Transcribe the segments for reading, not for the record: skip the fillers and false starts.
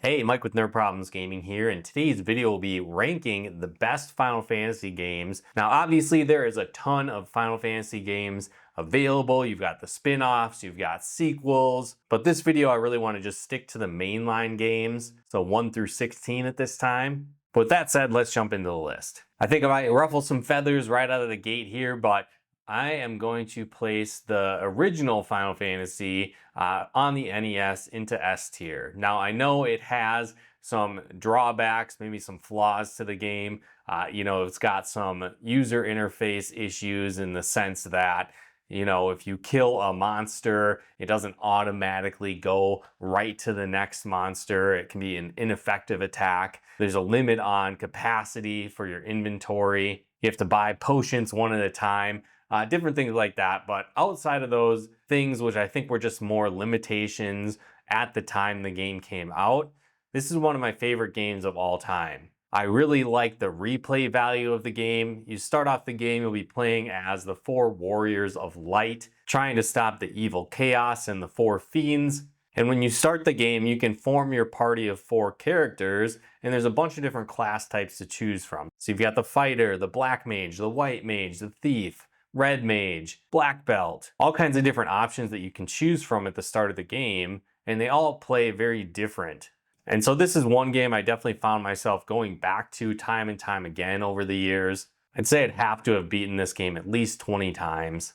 Hey, Mike with Nerd Problems Gaming here, and today's video will be ranking the best Final Fantasy games. Now, obviously, there is a ton of Final Fantasy games available. You've got the spin-offs, you've got sequels, but this video I really want to just stick to the mainline games, so 1 through 16 at this time. But with that said, let's jump into the list. I think I might ruffle some feathers right out of the gate here, but I am going to place the original Final Fantasy on the NES into S tier. Now, I know it has some drawbacks, maybe some flaws to the game. It's got some user interface issues in the sense that, if you kill a monster, it doesn't automatically go right to the next monster. It can be an ineffective attack. There's a limit on capacity for your inventory. You have to buy potions one at a time. Different things like that, but outside of those things, which I think were just more limitations at the time the game came out, this is one of my favorite games of all time. I really like the replay value of the game. You start off the game, you'll be playing as the 4 Warriors of Light, trying to stop the evil Chaos and the 4 Fiends. And when you start the game, you can form your party of 4 characters, and there's a bunch of different class types to choose from. So you've got the Fighter, the Black Mage, the White Mage, the Thief, Red Mage, Black Belt, all kinds of different options that you can choose from at the start of the game, and they all play very different. And so this is one game I definitely found myself going back to time and time again over the years. I'd say I'd have to have beaten this game at least 20 times.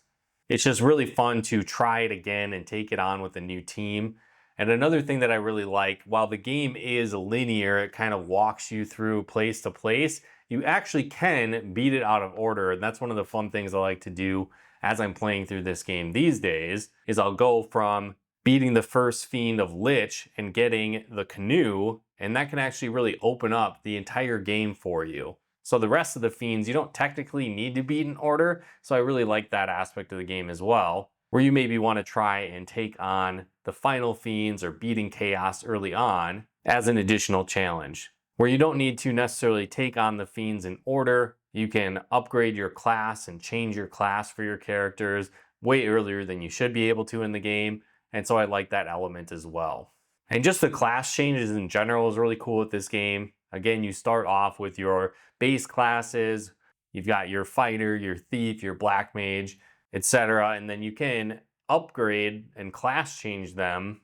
It's just really fun to try it again and take it on with a new team. And another thing that I really like, while the game is linear, it kind of walks you through place to place, you actually can beat it out of order. And that's one of the fun things I like to do as I'm playing through this game these days, is I'll go from beating the first Fiend of Lich and getting the canoe, and that can actually really open up the entire game for you. So the rest of the Fiends, you don't technically need to beat in order, so I really like that aspect of the game as well, where you maybe want to try and take on the final Fiends or beating Chaos early on as an additional challenge. Where you don't need to necessarily take on the Fiends in order, you can upgrade your class and change your class for your characters way earlier than you should be able to in the game, and so I like that element as well. And just the class changes in general is really cool with this game. Again, you start off with your base classes, you've got your Fighter, your Thief, your Black Mage, etc., and then you can upgrade and class change them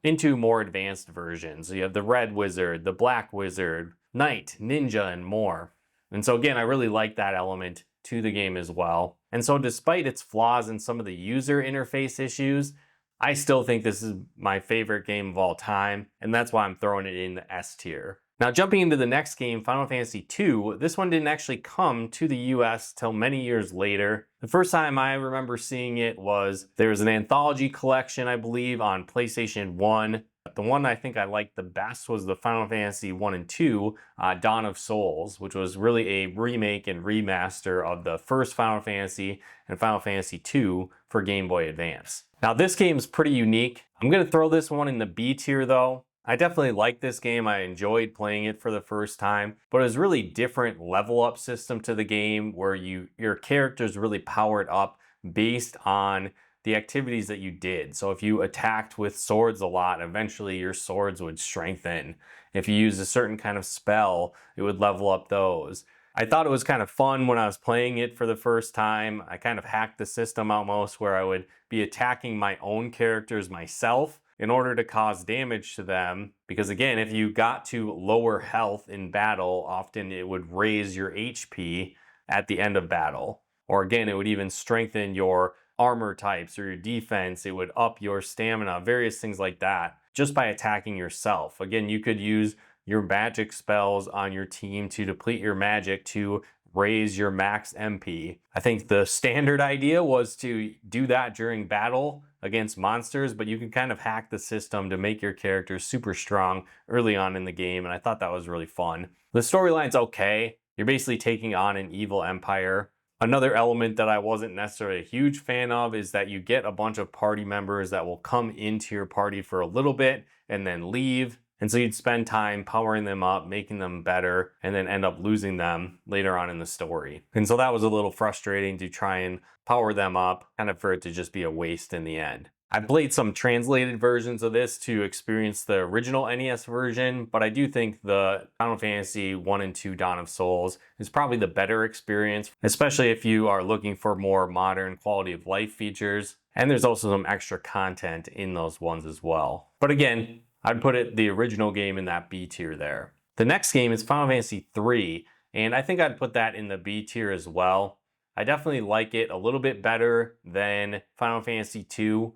into more advanced versions. So you have the Red Wizard, the Black Wizard, Knight, Ninja, and more. And so again, I really like that element to the game as well. And so despite its flaws and some of the user interface issues, I still think this is my favorite game of all time, and that's why I'm throwing it in the S tier. Now, jumping into the next game, Final Fantasy II, this one didn't actually come to the US till many years later. The first time I remember seeing it was, there was an anthology collection, I believe, on PlayStation 1. The one I think I liked the best was the Final Fantasy 1 and 2, Dawn of Souls, which was really a remake and remaster of the first Final Fantasy and Final Fantasy II for Game Boy Advance. Now, this game is pretty unique. I'm going to throw this one in the B tier, though. I definitely like this game. I enjoyed playing it for the first time, but it was really different level up system to the game where your character's really powered up based on the activities that you did. So if you attacked with swords a lot, eventually your swords would strengthen. If you used a certain kind of spell, it would level up those. I thought it was kind of fun when I was playing it for the first time. I kind of hacked the system almost, where I would be attacking my own characters myself in order to cause damage to them. Because again, if you got to lower health in battle, often it would raise your HP at the end of battle. Or again, it would even strengthen your armor types or your defense. It would up your stamina, various things like that, just by attacking yourself. Again, you could use your magic spells on your team to deplete your magic to raise your max MP. I think the standard idea was to do that during battle against monsters, but you can kind of hack the system to make your characters super strong early on in the game, and I thought that was really fun. The storyline's okay. You're basically taking on an evil empire. Another element that I wasn't necessarily a huge fan of is that you get a bunch of party members that will come into your party for a little bit and then leave. And so you'd spend time powering them up, making them better, and then end up losing them later on in the story. And so that was a little frustrating to try and power them up, kind of for it to just be a waste in the end. I played some translated versions of this to experience the original NES version, but I do think the Final Fantasy 1 and 2 Dawn of Souls is probably the better experience, especially if you are looking for more modern quality of life features. And there's also some extra content in those ones as well. But again, I'd put the original game in that B tier there. The next game is Final Fantasy 3, and I think I'd put that in the B tier as well. I definitely like it a little bit better than Final Fantasy 2.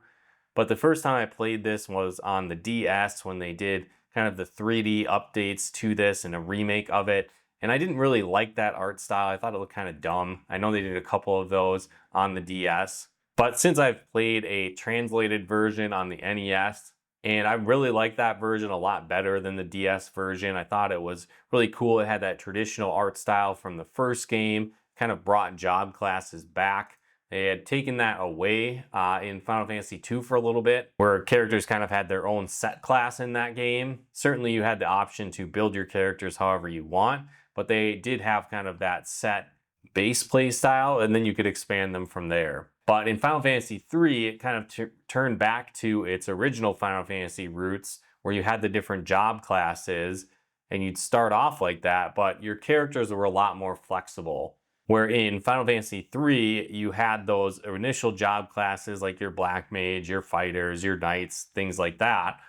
But the first time I played this was on the DS when they did kind of the 3D updates to this and a remake of it. And I didn't really like that art style. I thought it looked kind of dumb. I know they did a couple of those on the DS. But since I've played a translated version on the NES, and I really like that version a lot better than the DS version. I thought it was really cool. It had that traditional art style from the first game, kind of brought job classes back. They had taken that away in Final Fantasy II for a little bit, where characters kind of had their own set class in that game. Certainly you had the option to build your characters however you want, but they did have kind of that set base play style, and then you could expand them from there. But in Final Fantasy III, it kind of turned back to its original Final Fantasy roots, where you had the different job classes, and you'd start off like that, but your characters were a lot more flexible. Where in Final Fantasy III, you had those initial job classes like your Black Mage, your Fighters, your Knights, things like that.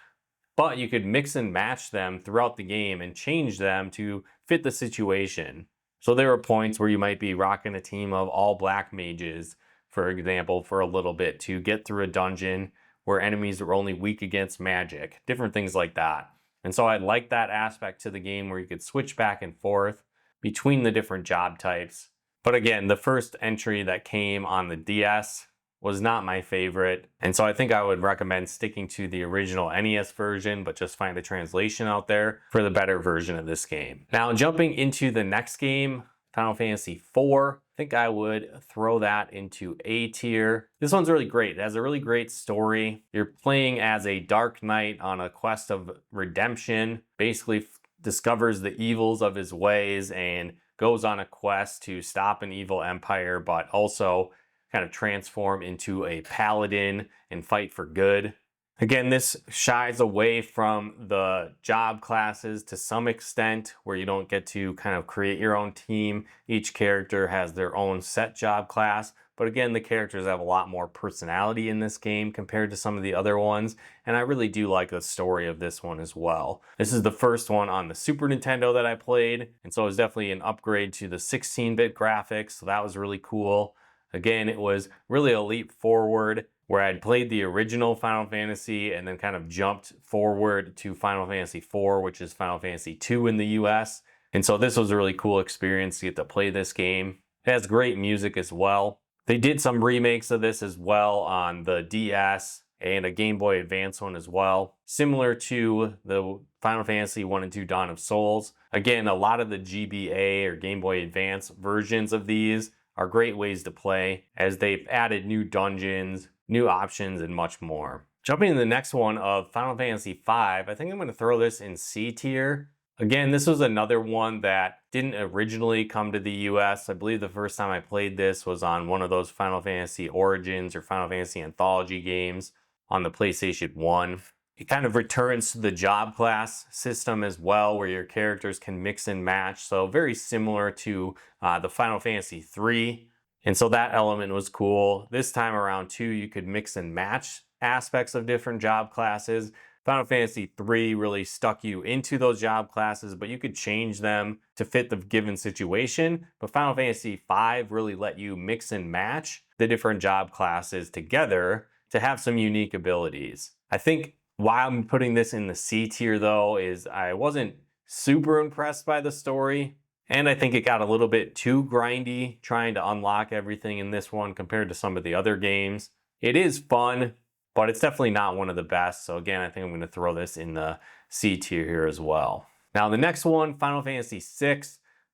But you could mix and match them throughout the game and change them to fit the situation. So there were points where you might be rocking a team of all Black Mages, for example, for a little bit to get through a dungeon where enemies were only weak against magic, different things like that. And so I like that aspect to the game where you could switch back and forth between the different job types. But again, the first entry that came on the DS was not my favorite. And so I think I would recommend sticking to the original NES version, but just find a translation out there for the better version of this game. Now, jumping into the next game, Final Fantasy IV, I think I would throw that into A tier. This one's really great. It has a really great story. You're playing as a Dark Knight on a quest of redemption, basically discovers the evils of his ways and goes on a quest to stop an evil empire, but also kind of transform into a paladin and fight for good. Again, this shies away from the job classes to some extent, where you don't get to kind of create your own team. Each character has their own set job class, but again, the characters have a lot more personality in this game compared to some of the other ones, and I really do like the story of this one as well. This is the first one on the Super Nintendo that I played, and so it was definitely an upgrade to the 16-bit graphics, so that was really cool. Again, it was really a leap forward, where I'd played the original Final Fantasy and then kind of jumped forward to Final Fantasy IV, which is Final Fantasy II in the US. And so this was a really cool experience to get to play this game. It has great music as well. They did some remakes of this as well on the DS and a Game Boy Advance one as well, similar to the Final Fantasy 1 and 2 Dawn of Souls. Again, a lot of the GBA or Game Boy Advance versions of these are great ways to play, as they've added new dungeons, new options, and much more. Jumping to the next one of Final Fantasy V, I think I'm going to throw this in C tier. Again, this was another one that didn't originally come to the US. I believe the first time I played this was on one of those Final Fantasy Origins or Final Fantasy Anthology games on the PlayStation 1. It kind of returns to the job class system as well, where your characters can mix and match. So very similar to the Final Fantasy 3. And so that element was cool. This time around too, you could mix and match aspects of different job classes. Final Fantasy 3 really stuck you into those job classes, but you could change them to fit the given situation. But Final Fantasy 5 really let you mix and match the different job classes together to have some unique abilities. I think why I'm putting this in the C tier though is I wasn't super impressed by the story. And I think it got a little bit too grindy trying to unlock everything in this one compared to some of the other games. It is fun, but it's definitely not one of the best. So again, I think I'm going to throw this in the C tier here as well. Now the next one, Final Fantasy VI, I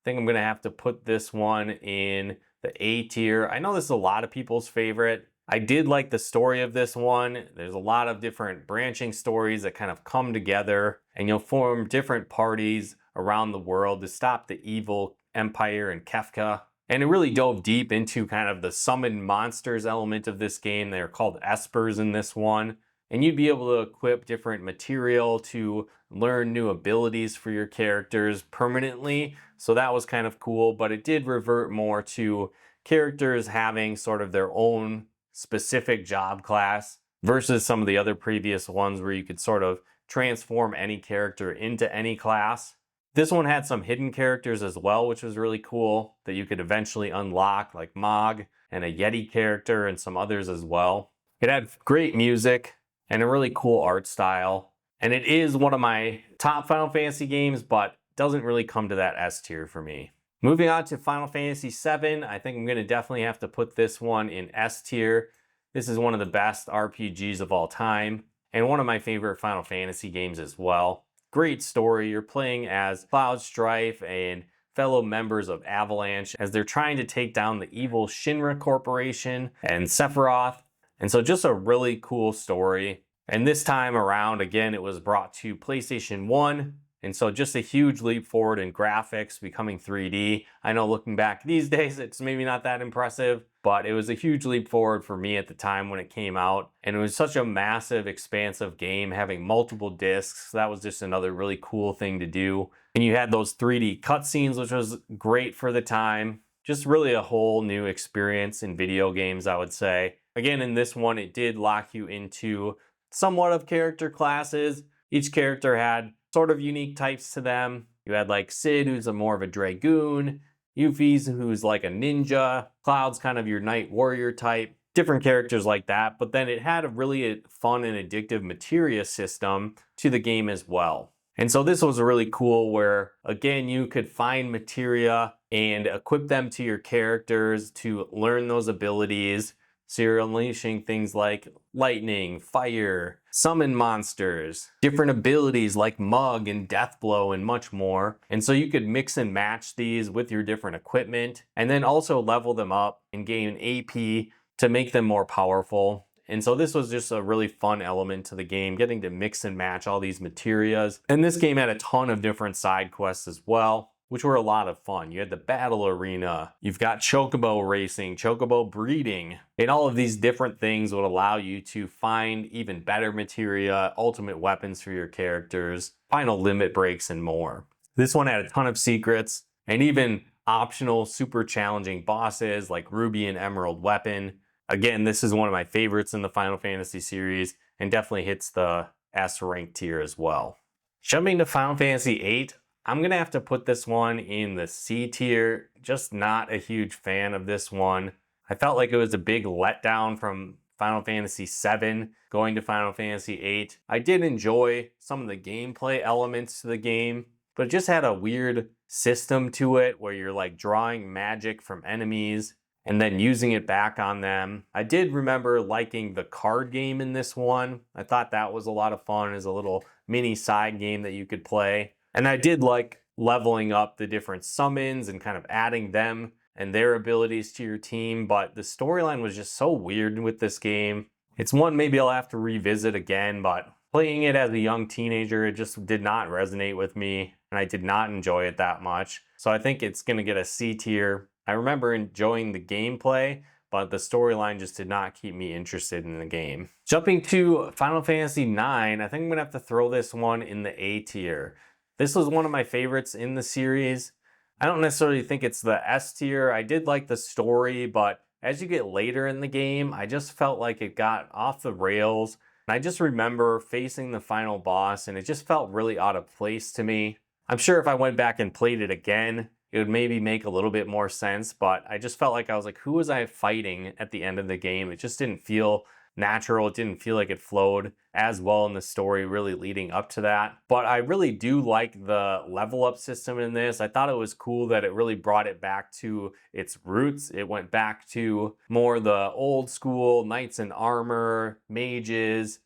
think I'm going to have to put this one in the A tier. I know this is a lot of people's favorite. I did like the story of this one. There's a lot of different branching stories that kind of come together, and you'll form different parties around the world to stop the evil empire and Kefka. And it really dove deep into kind of the summon monsters element of this game. They're called espers in this one. And you'd be able to equip different material to learn new abilities for your characters permanently. So that was kind of cool, but it did revert more to characters having sort of their own specific job class versus some of the other previous ones where you could sort of transform any character into any class. This one had some hidden characters as well, which was really cool that you could eventually unlock, like Mog and a Yeti character and some others as well. It had great music and a really cool art style. And it is one of my top Final Fantasy games, but doesn't really come to that S tier for me. Moving on to Final Fantasy VII, I think I'm going to definitely have to put this one in S tier. This is one of the best RPGs of all time, and one of my favorite Final Fantasy games as well. Great story. You're playing as Cloud Strife and fellow members of Avalanche as they're trying to take down the evil Shinra Corporation and Sephiroth. And so just a really cool story. And this time around, again, it was brought to PlayStation 1. And so just a huge leap forward in graphics, becoming 3D. I know looking back these days, it's maybe not that impressive, but it was a huge leap forward for me at the time when it came out. And it was such a massive, expansive game, having multiple discs. That was just another really cool thing to do. And you had those 3D cutscenes, which was great for the time. Just really a whole new experience in video games, I would say. Again, in this one, it did lock you into somewhat of character classes. Each character had sort of unique types to them. You had like Sid, who's more of a Dragoon, Yuffie's who's like a ninja, Cloud's kind of your knight warrior type, different characters like that. But then it had a really fun and addictive materia system to the game as well. And so this was really cool where, again, you could find materia and equip them to your characters to learn those abilities. So you're unleashing things like lightning, fire, summon monsters, different abilities like Mug and Deathblow and much more. And so you could mix and match these with your different equipment and then also level them up and gain AP to make them more powerful. And so this was just a really fun element to the game, getting to mix and match all these materias. And this game had a ton of different side quests as well, which were a lot of fun. You had the battle arena, you've got chocobo racing, chocobo breeding, and all of these different things would allow you to find even better materia, ultimate weapons for your characters, final limit breaks, and more. This one had a ton of secrets, and even optional super challenging bosses like Ruby and Emerald Weapon. Again, this is one of my favorites in the Final Fantasy series, and definitely hits the S rank tier as well. Jumping to Final Fantasy VIII, I'm going to have to put this one in the C tier. Just not a huge fan of this one. I felt like it was a big letdown from Final Fantasy VII going to Final Fantasy VIII. I did enjoy some of the gameplay elements to the game, but it just had a weird system to it where you're like drawing magic from enemies and then using it back on them. I did remember liking the card game in this one. I thought that was a lot of fun as a little mini side game that you could play. And I did like leveling up the different summons and kind of adding them and their abilities to your team, but the storyline was just so weird with this game. It's one maybe I'll have to revisit again, but playing it as a young teenager, it just did not resonate with me, and I did not enjoy it that much. So I think it's going to get a C tier. I remember enjoying the gameplay, but the storyline just did not keep me interested in the game. Jumping to Final Fantasy IX, I think I'm going to have to throw this one in the A tier. This was one of my favorites in the series. I don't necessarily think it's the S tier. I did like the story, but as you get later in the game, I just felt like it got off the rails. And I just remember facing the final boss, and it just felt really out of place to me. I'm sure if I went back and played it again, it would maybe make a little bit more sense, but I just felt like I was like, who was I fighting at the end of the game? It just didn't feel natural. It didn't feel like it flowed as well in the story really leading up to that. But I really do like the level up system in this. I thought it was cool that it really brought it back to its roots. It went back to more the old school knights in armor, mages,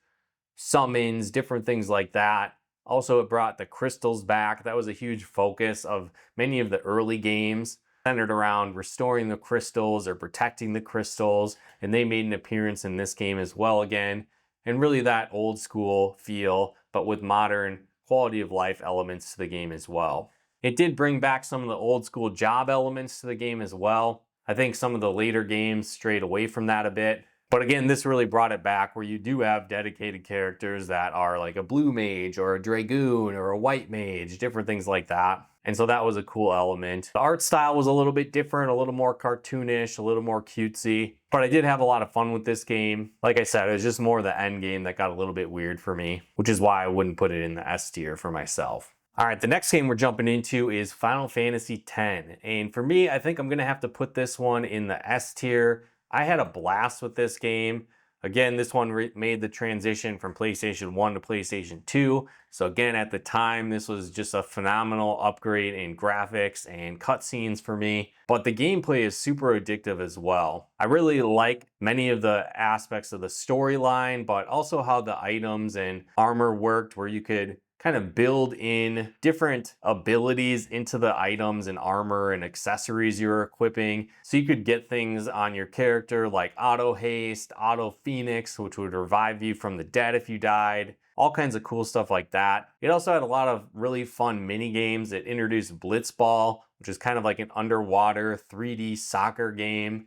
summons, different things like that. Also, it brought the crystals back. That was a huge focus of many of the early games, centered around restoring the crystals or protecting the crystals, and they made an appearance in this game as well again. And really that old school feel, but with modern quality of life elements to the game as well. It did bring back some of the old school job elements to the game as well. I think some of the later games strayed away from that a bit. But again, this really brought it back where you do have dedicated characters that are like a blue mage or a dragoon or a white mage, different things like that. And so that was a cool element. The art style was a little bit different, a little more cartoonish, a little more cutesy. But I did have a lot of fun with this game. Like I said, it was just more the end game that got a little bit weird for me, which is why I wouldn't put it in the S tier for myself. All right, the next game we're jumping into is Final Fantasy X. And for me, I think I'm gonna have to put this one in the S tier. I had a blast with this game. Again, this one made the transition from PlayStation 1 to PlayStation 2. So again, at the time, this was just a phenomenal upgrade in graphics and cutscenes for me. But the gameplay is super addictive as well. I really like many of the aspects of the storyline, but also how the items and armor worked, where you could kind of build in different abilities into the items and armor and accessories you're equipping. So you could get things on your character like auto haste, auto phoenix, which would revive you from the dead if you died. All kinds of cool stuff like that. It also had a lot of really fun mini games. It introduced Blitzball, which is kind of like an underwater 3D soccer game.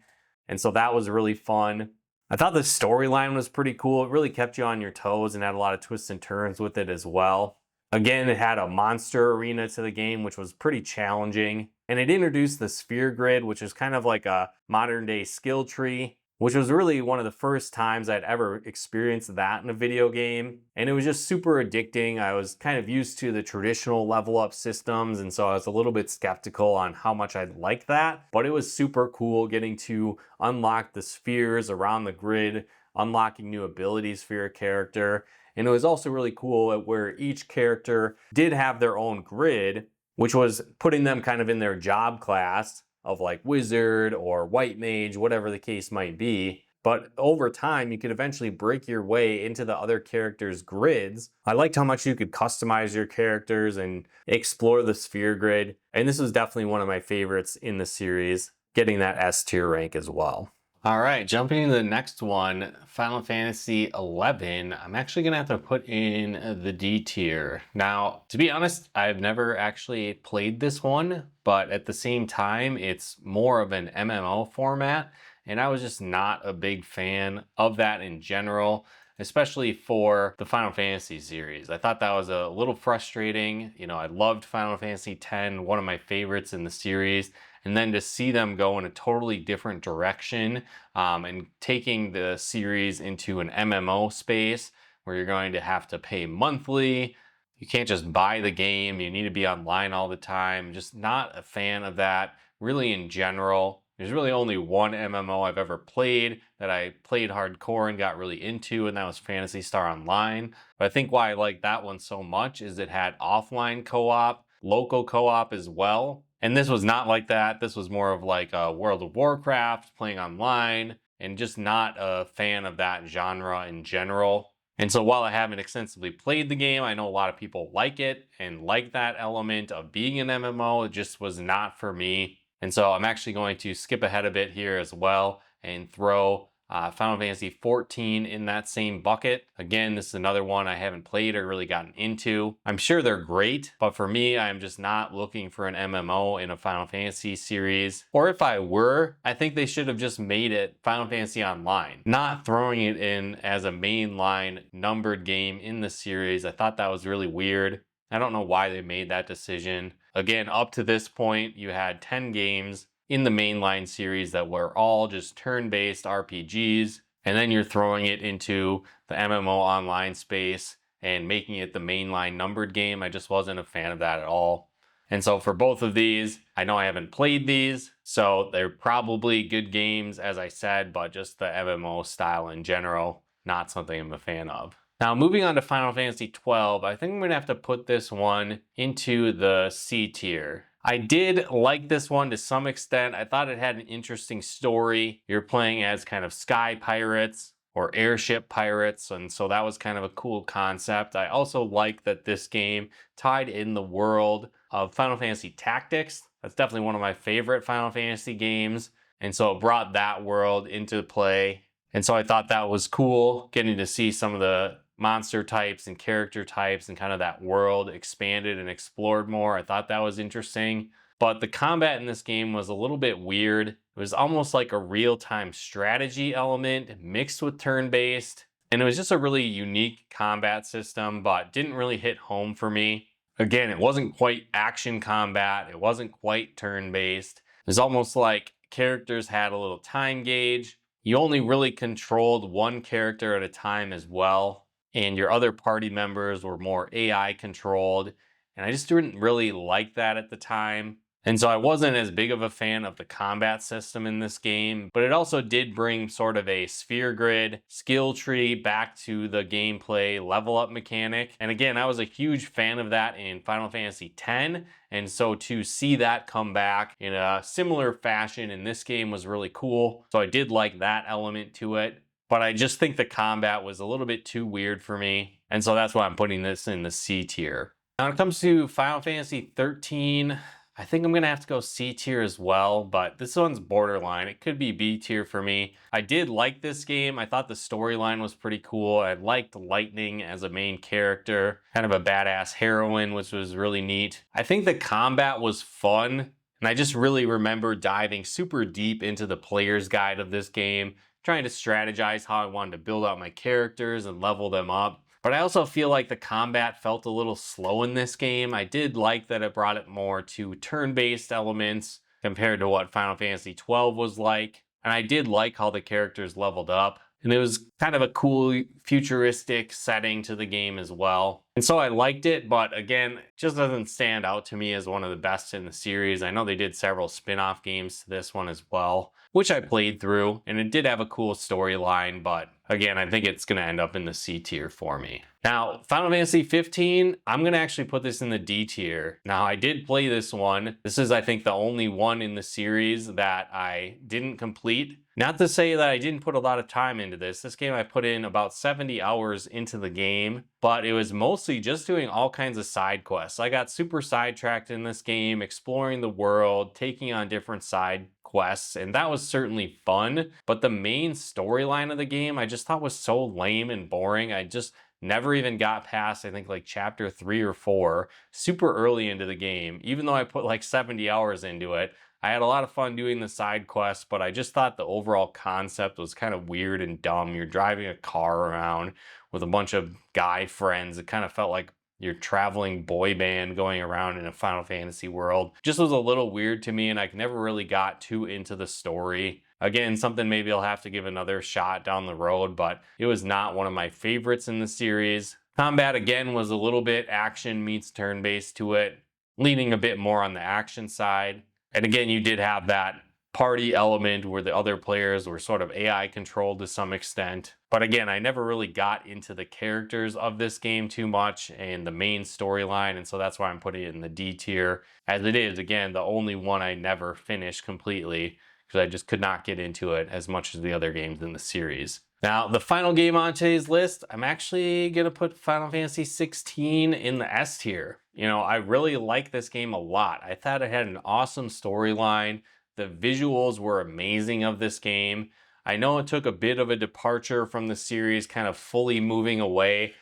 And so that was really fun. I thought the storyline was pretty cool. It really kept you on your toes and had a lot of twists and turns with it as well. Again, it had a monster arena to the game, which was pretty challenging. And it introduced the sphere grid, which is kind of like a modern day skill tree, which was really one of the first times I'd ever experienced that in a video game. And it was just super addicting. I was kind of used to the traditional level up systems, and so I was a little bit skeptical on how much I'd like that. But it was super cool getting to unlock the spheres around the grid, unlocking new abilities for your character. And it was also really cool where each character did have their own grid, which was putting them kind of in their job class of like wizard or white mage, whatever the case might be. But over time, you could eventually break your way into the other characters' grids. I liked how much you could customize your characters and explore the sphere grid. And this was definitely one of my favorites in the series, getting that S tier rank as well. All right, jumping into the next one, Final Fantasy XI. I'm actually gonna have to put in the D tier. Now, to be honest, I've never actually played this one, but at the same time, it's more of an MMO format, and I was just not a big fan of that in general, especially for the Final Fantasy series. I thought that was a little frustrating. You know, I loved Final Fantasy X, one of my favorites in the series. And then to see them go in a totally different direction and taking the series into an MMO space where you're going to have to pay monthly. You can't just buy the game. You need to be online all the time. Just not a fan of that, really in general. There's really only one MMO I've ever played that I played hardcore and got really into, and that was Phantasy Star Online. But I think why I like that one so much is it had offline co-op, local co-op as well. And this was not like that. This was more of like a World of Warcraft, playing online, and just not a fan of that genre in general. And so while I haven't extensively played the game, I know a lot of people like it and like that element of being an MMO. It just was not for me. And so I'm actually going to skip ahead a bit here as well and throw Final Fantasy XIV in that same bucket. Again, this is another one I haven't played or really gotten into. I'm sure they're great, but for me, I'm just not looking for an MMO in a Final Fantasy series. Or if I were, I think they should have just made it Final Fantasy Online, not throwing it in as a mainline numbered game in the series. I thought that was really weird. I don't know why they made that decision. Again, up to this point, you had 10 games in the mainline series that were all just turn-based RPGs, and then you're throwing it into the MMO online space and making it the mainline numbered game. I just wasn't a fan of that at all. And so for both of these, I know I haven't played these, so they're probably good games, as I said, but just the MMO style in general, not something I'm a fan of. Now, moving on to Final Fantasy XII, I think I'm gonna have to put this one into the C tier. I did like this one to some extent. I thought it had an interesting story. You're playing as kind of sky pirates or airship pirates, and so that was kind of a cool concept. I also like that this game tied in the world of Final Fantasy Tactics. That's definitely one of my favorite Final Fantasy games, and so it brought that world into play. And so I thought that was cool, getting to see some of the monster types and character types and kind of that world expanded and explored more. I thought that was interesting. But the combat in this game was a little bit weird. It was almost like a real-time strategy element mixed with turn-based. And it was just a really unique combat system, but didn't really hit home for me. Again, it wasn't quite action combat. It wasn't quite turn-based. It was almost like characters had a little time gauge. You only really controlled one character at a time as well. And your other party members were more AI controlled. And I just didn't really like that at the time. And so I wasn't as big of a fan of the combat system in this game, but it also did bring sort of a sphere grid skill tree back to the gameplay level up mechanic. And again, I was a huge fan of that in Final Fantasy X. And so to see that come back in a similar fashion in this game was really cool. So I did like that element to it. But I just think the combat was a little bit too weird for me. And so that's why I'm putting this in the C tier. Now when it comes to Final Fantasy 13, I think I'm gonna have to go C tier as well, but this one's borderline. It could be B tier for me. I did like this game. I thought the storyline was pretty cool. I liked Lightning as a main character, kind of a badass heroine, which was really neat. I think the combat was fun, and I just really remember diving super deep into the player's guide of this game, trying to strategize how I wanted to build out my characters and level them up. But I also feel like the combat felt a little slow in this game. I did like that it brought it more to turn-based elements compared to what Final Fantasy XII was like. And I did like how the characters leveled up. And it was kind of a cool futuristic setting to the game as well. And so I liked it, but again, it just doesn't stand out to me as one of the best in the series. I know they did several spin-off games to this one as well, which I played through, and it did have a cool storyline, but again, I think it's gonna end up in the C tier for me. Now, Final Fantasy 15, I'm gonna actually put this in the D tier. Now, I did play this one. This is, I think, the only one in the series that I didn't complete. Not to say that I didn't put a lot of time into this. This game I put in about 70 hours into the game, but it was mostly just doing all kinds of side quests. I got super sidetracked in this game, exploring the world, taking on different side quests, and that was certainly fun. But the main storyline of the game I just thought was so lame and boring. I just never even got past, I think, like chapter 3 or 4, super early into the game. Even though I put like 70 hours into it, I had a lot of fun doing the side quests, but I just thought the overall concept was kind of weird and dumb. You're driving a car around with a bunch of guy friends. It kind of felt like your traveling boy band going around in a Final Fantasy world. Just was a little weird to me, and I never really got too into the story. Again, something maybe I'll have to give another shot down the road, but it was not one of my favorites in the series. Combat, again, was a little bit action meets turn-based to it, leaning a bit more on the action side. And again, you did have that party element where the other players were sort of AI controlled to some extent. But again, I never really got into the characters of this game too much and the main storyline, and so that's why I'm putting it in the D tier, as it is, again, the only one I never finished completely, because I just could not get into it as much as the other games in the series. Now, the final game on today's list, I'm actually going to put Final Fantasy 16 in the S tier. You know, I really like this game a lot. I thought it had an awesome storyline. The visuals were amazing of this game. I know it took a bit of a departure from the series, kind of fully moving away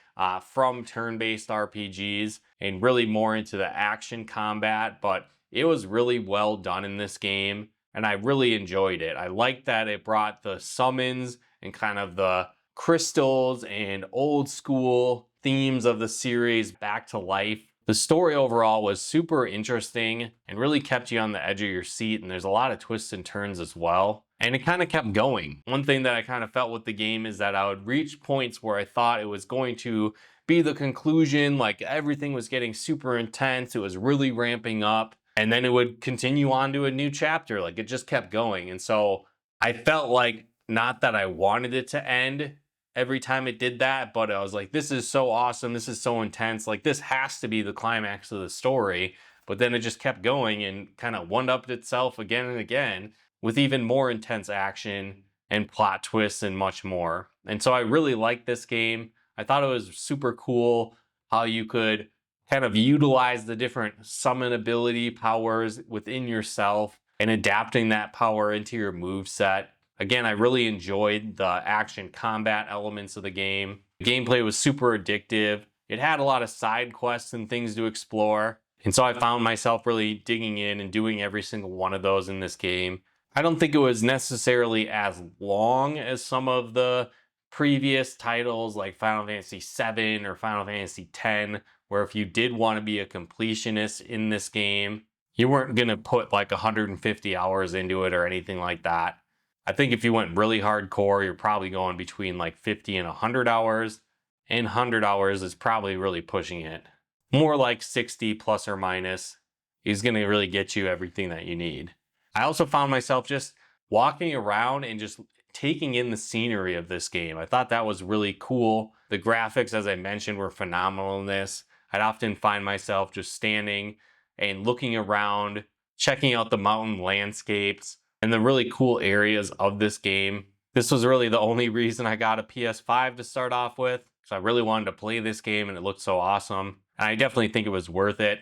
from turn-based RPGs and really more into the action combat, but it was really well done in this game, and I really enjoyed it. I liked that it brought the summons and kind of the crystals and old school themes of the series back to life. The story overall was super interesting and really kept you on the edge of your seat, and there's a lot of twists and turns as well. And it kind of kept going. One thing that I kind of felt with the game is that I would reach points where I thought it was going to be the conclusion, like everything was getting super intense, it was really ramping up, and then it would continue on to a new chapter, like it just kept going. And so I felt like, not that I wanted it to end every time it did that, but I was like, this is so awesome, this is so intense, like this has to be the climax of the story. But then it just kept going and kind of one-upped itself again and again with even more intense action and plot twists and much more. And so I really liked this game. I thought it was super cool how you could kind of utilize the different summon ability powers within yourself and adapting that power into your move set. Again, I really enjoyed the action combat elements of the game. The gameplay was super addictive. It had a lot of side quests and things to explore. And so I found myself really digging in and doing every single one of those in this game. I don't think it was necessarily as long as some of the previous titles like Final Fantasy VII or Final Fantasy X, where if you did want to be a completionist in this game, you weren't going to put like 150 hours into it or anything like that. I think if you went really hardcore, you're probably going between like 50 and 100 hours, and 100 hours is probably really pushing it. More like 60 plus or minus is going to really get you everything that you need. I also found myself just walking around and just taking in the scenery of this game. I thought that was really cool. The graphics, as I mentioned, were phenomenal in this. I'd often find myself just standing and looking around, checking out the mountain landscapes and the really cool areas of this game. This was really the only reason I got a PS5 to start off with, because I really wanted to play this game and it looked so awesome. And I definitely think it was worth it.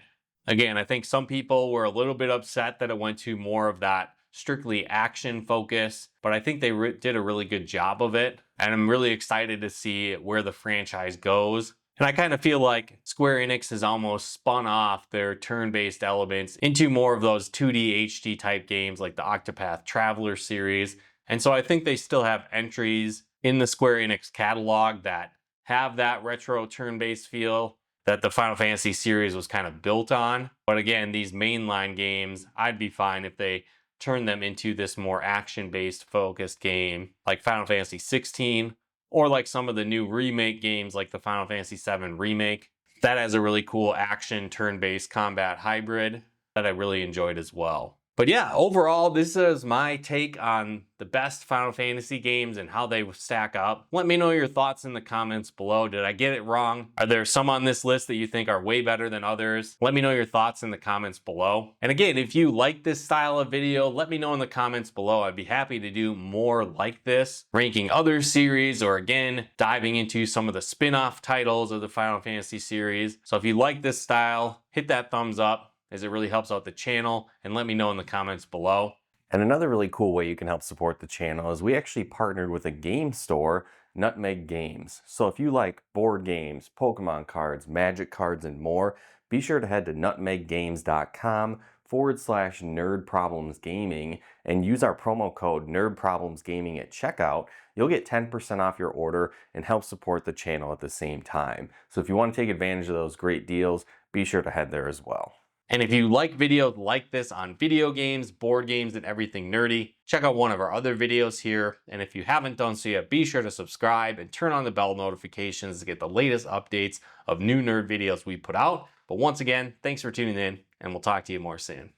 Again, I think some people were a little bit upset that it went to more of that strictly action focus, but I think they did a really good job of it. And I'm really excited to see where the franchise goes. And I kind of feel like Square Enix has almost spun off their turn-based elements into more of those 2D HD type games like the Octopath Traveler series. And so I think they still have entries in the Square Enix catalog that have that retro turn-based feel that the Final Fantasy series was kind of built on. But again, these mainline games, I'd be fine if they turn them into this more action-based focused game like Final Fantasy 16, or like some of the new remake games like the Final Fantasy VII Remake. That has a really cool action turn-based combat hybrid that I really enjoyed as well. But yeah, overall, this is my take on the best Final Fantasy games and how they stack up. Let me know your thoughts in the comments below. Did I get it wrong? Are there some on this list that you think are way better than others? Let me know your thoughts in the comments below. And again, if you like this style of video, let me know in the comments below. I'd be happy to do more like this, ranking other series, or again, diving into some of the spin-off titles of the Final Fantasy series. So if you like this style, hit that thumbs up, as it really helps out the channel, and let me know in the comments below. And another really cool way you can help support the channel is we actually partnered with a game store, Nutmeg Games. So if you like board games, Pokemon cards, Magic cards, and more, be sure to head to nutmeggames.com/nerdproblemsgaming and use our promo code nerdproblemsgaming at checkout. You'll get 10% off your order and help support the channel at the same time. So if you want to take advantage of those great deals, be sure to head there as well. And if you like videos like this on video games, board games, and everything nerdy, check out one of our other videos here. And if you haven't done so yet, be sure to subscribe and turn on the bell notifications to get the latest updates of new nerd videos we put out. But once again, thanks for tuning in, and we'll talk to you more soon.